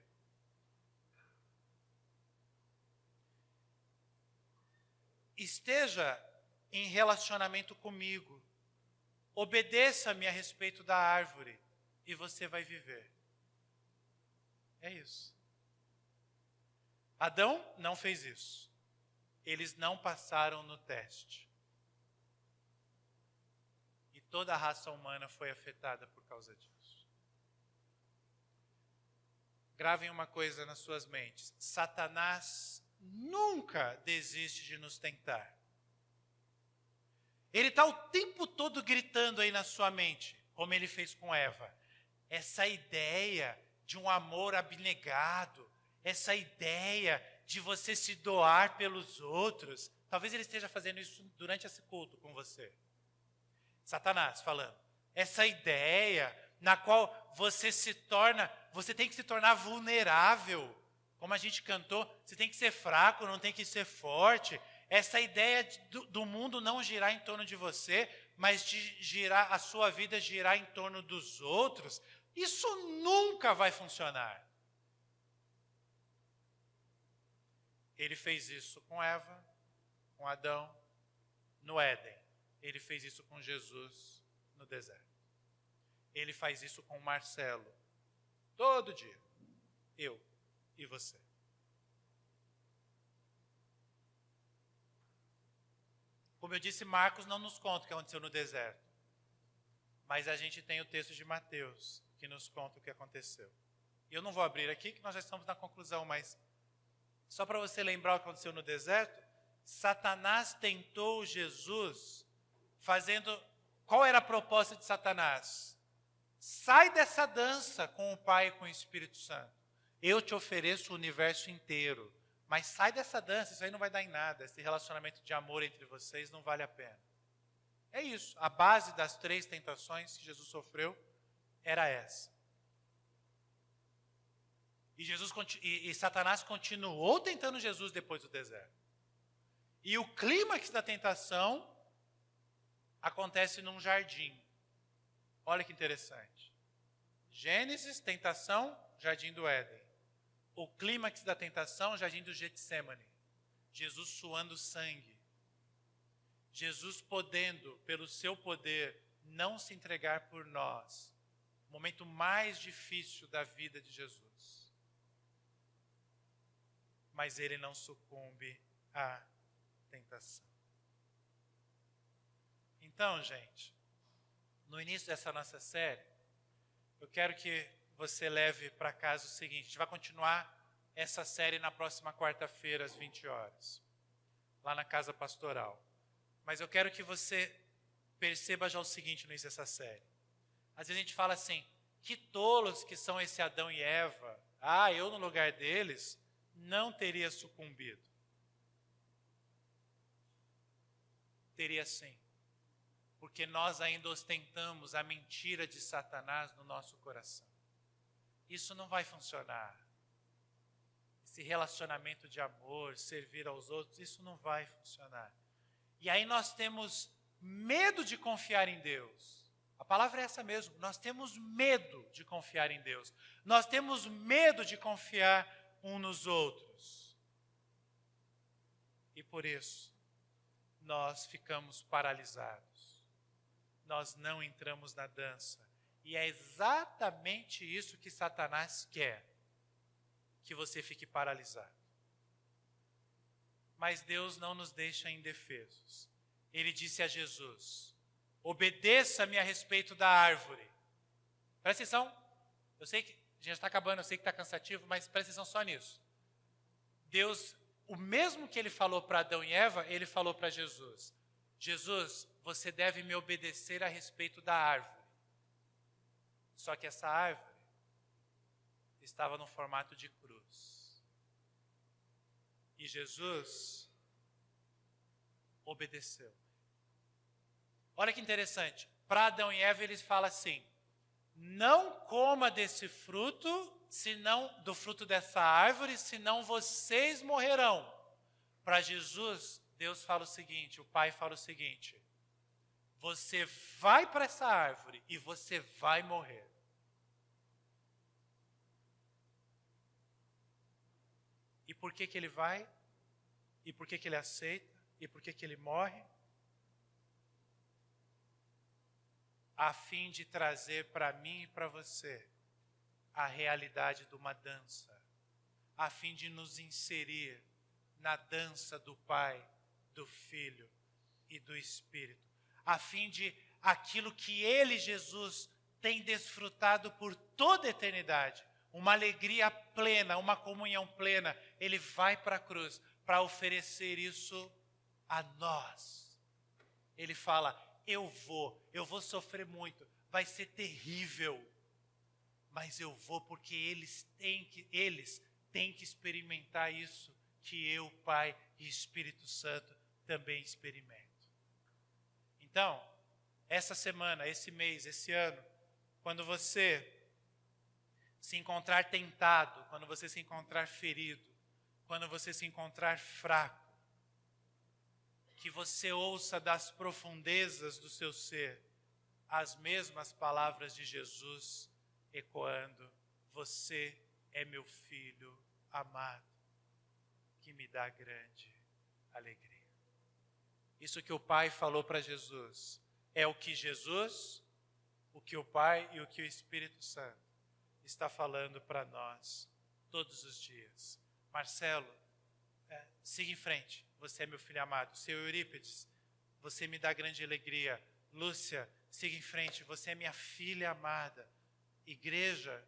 Esteja em relacionamento comigo, obedeça-me a respeito da árvore e você vai viver. É isso. Adão não fez isso. Eles não passaram no teste. E toda a raça humana foi afetada por causa disso. Gravem uma coisa nas suas mentes. Satanás nunca desiste de nos tentar. Ele está o tempo todo gritando aí na sua mente, como ele fez com Eva. Essa ideia de um amor abnegado, essa ideia de você se doar pelos outros. Talvez ele esteja fazendo isso durante esse culto com você. Satanás falando. Essa ideia na qual você tem que se tornar vulnerável. Como a gente cantou, você tem que ser fraco, não tem que ser forte. Essa ideia do mundo não girar em torno de você, mas de girar a sua vida girar em torno dos outros, isso nunca vai funcionar. Ele fez isso com Eva, com Adão, no Éden. Ele fez isso com Jesus no deserto. Ele faz isso com Marcelo, todo dia. Eu e você. Como eu disse, Marcos não nos conta o que aconteceu no deserto. Mas a gente tem o texto de Mateus, que nos conta o que aconteceu. E eu não vou abrir aqui, que nós já estamos na conclusão, mas só para você lembrar o que aconteceu no deserto, Satanás tentou Jesus fazendo... Qual era a proposta de Satanás? Sai dessa dança com o Pai e com o Espírito Santo. Eu te ofereço o universo inteiro. Mas sai dessa dança, isso aí não vai dar em nada. Esse relacionamento de amor entre vocês não vale a pena. É isso. A base das 3 tentações que Jesus sofreu era essa. E Satanás continuou tentando Jesus depois do deserto. E o clímax da tentação acontece num jardim. Olha que interessante. Gênesis, tentação, jardim do Éden. O clímax da tentação, jardim do Getsemane. Jesus suando sangue. Jesus podendo, pelo seu poder, não se entregar por nós. O momento mais difícil da vida de Jesus. Mas ele não sucumbe à tentação. Então, gente, no início dessa nossa série, eu quero que você leve para casa o seguinte: a gente vai continuar essa série na próxima quarta-feira, às 20 horas, lá na Casa Pastoral. Mas eu quero que você perceba já o seguinte no início dessa série. Às vezes a gente fala assim, que tolos que são esse Adão e Eva. Eu no lugar deles não teria sucumbido. Teria sim. Porque nós ainda ostentamos a mentira de Satanás no nosso coração. Isso não vai funcionar. Esse relacionamento de amor, servir aos outros, isso não vai funcionar. E aí nós temos medo de confiar em Deus. A palavra é essa mesmo. Nós temos medo de confiar em Deus. Nós temos medo de confiar uns nos outros. E por isso, nós ficamos paralisados. Nós não entramos na dança. E é exatamente isso que Satanás quer. Que você fique paralisado. Mas Deus não nos deixa indefesos. Ele disse a Jesus, obedeça-me a respeito da árvore. Presta atenção. Eu sei que a gente está acabando, eu sei que está cansativo, mas presta atenção só nisso. Deus, o mesmo que ele falou para Adão e Eva, ele falou para Jesus. Jesus, você deve me obedecer a respeito da árvore. Só que essa árvore estava no formato de cruz. E Jesus obedeceu. Olha que interessante. Para Adão e Eva, eles falam assim, não coma desse fruto, senão do fruto dessa árvore, senão vocês morrerão. Para Jesus, Deus fala o seguinte, o Pai fala o seguinte, você vai para essa árvore e você vai morrer. E por que ele vai? E por que ele aceita? E por que ele morre? A fim de trazer para mim e para você a realidade de uma dança. A fim de nos inserir na dança do Pai, do Filho e do Espírito. A fim de aquilo que ele, Jesus, tem desfrutado por toda a eternidade. Uma alegria plena, uma comunhão plena. Ele vai para a cruz para oferecer isso a nós. Ele fala, eu vou sofrer muito, vai ser terrível, mas eu vou porque eles têm que experimentar isso que eu, Pai e Espírito Santo também experimento. Então, essa semana, esse mês, esse ano, quando você se encontrar tentado, quando você se encontrar ferido, quando você se encontrar fraco, que você ouça das profundezas do seu ser as mesmas palavras de Jesus ecoando, você é meu filho amado, que me dá grande alegria. Isso que o Pai falou para Jesus, é o que Jesus, o que o Pai e o que o Espírito Santo está falando para nós todos os dias. Marcelo, siga em frente, você é meu filho amado. Seu Eurípides, você me dá grande alegria. Lúcia, siga em frente, você é minha filha amada. Igreja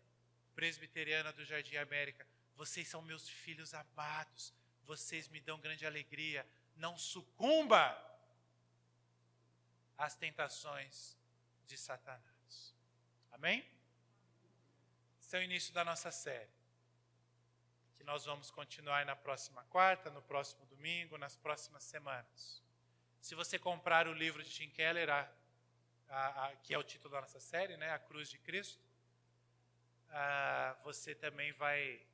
Presbiteriana do Jardim América, vocês são meus filhos amados, vocês me dão grande alegria. Não sucumba às tentações de Satanás. Amém? Esse é o início da nossa série, que nós vamos continuar na próxima quarta, no próximo domingo, nas próximas semanas. Se você comprar o livro de Tim Keller, que é o título da nossa série, né, A Cruz de Cristo, você também vai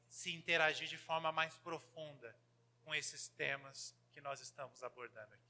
se interagir de forma mais profunda com esses temas que nós estamos abordando aqui.